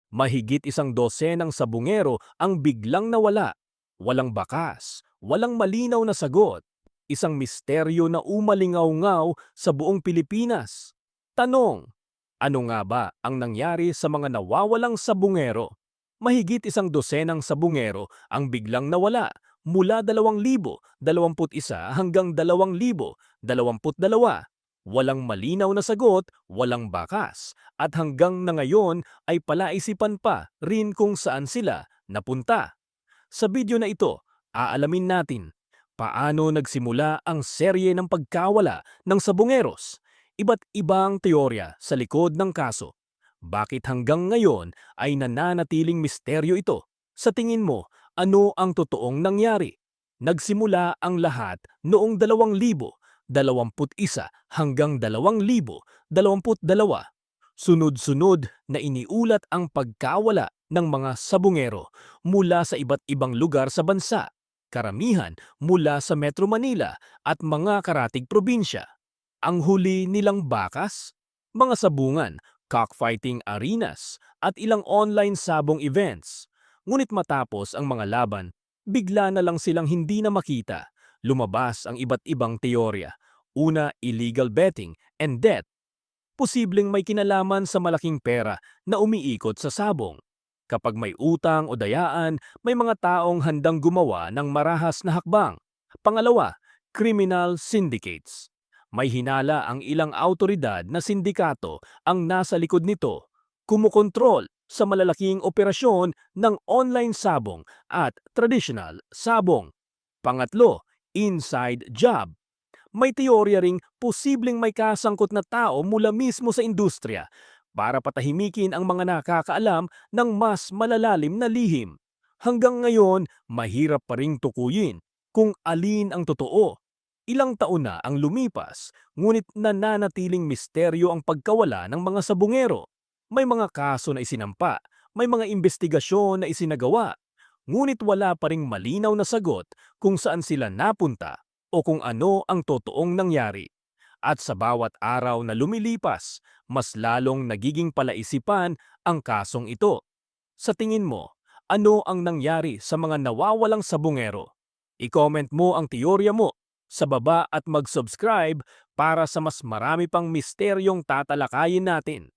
Mahigit 100 sabungero ang biglang nawala. Walang bakas, walang malinaw na sagot. Isang misteryo na umalingaw-ngaw sa buong Pilipinas. Tanong, ano nga ba ang nangyari sa mga nawawalang sabungero? Mahigit 100 sabungero ang biglang nawala mula 2021 hanggang 2022. Walang malinaw na sagot, walang bakas, at hanggang na ngayon ay palaisipan pa rin kung saan sila napunta. Sa video na ito, aalamin natin paano nagsimula ang serye ng pagkawala ng sabungeros, iba't ibang teorya sa likod ng kaso. Bakit hanggang ngayon ay nananatiling misteryo ito? Sa tingin mo, ano ang totoong nangyari? Nagsimula ang lahat noong 2021 hanggang 2022. Sunod-sunod na iniulat ang pagkawala ng mga sabungero mula sa iba't ibang lugar sa bansa, karamihan mula sa Metro Manila at mga karatig probinsya. Ang huli nilang bakas, mga sabungan, cockfighting arenas at ilang online sabong events. Ngunit matapos ang mga laban, bigla na lang silang hindi na makita. Lumabas ang iba't ibang teorya. Una, illegal betting and debt. Posibleng may kinalaman sa malaking pera na umiikot sa sabong. Kapag may utang o dayaan, may mga taong handang gumawa ng marahas na hakbang. Pangalawa, criminal syndicates. May hinala ang ilang autoridad na sindikato ang nasa likod nito, kumukontrol sa malalaking operasyon ng online sabong at traditional sabong. Pangatlo, inside job. May teorya ring posibleng may kasangkot na tao mula mismo sa industriya para patahimikin ang mga nakakaalam ng mas malalalim na lihim. Hanggang ngayon, mahirap pa ring tukuyin kung alin ang totoo. Ilang taon na ang lumipas, ngunit nananatiling misteryo ang pagkawala ng mga sabungero. May mga kaso na isinampa, may mga investigasyon na isinagawa, ngunit wala pa ring malinaw na sagot kung saan sila napunta o kung ano ang totoong nangyari. At sa bawat araw na lumilipas, mas lalong nagiging palaisipan ang kasong ito. Sa tingin mo, ano ang nangyari sa mga nawawalang sabungero? I-comment mo ang teorya mo sa baba at mag-subscribe para sa mas marami pang misteryong tatalakayin natin.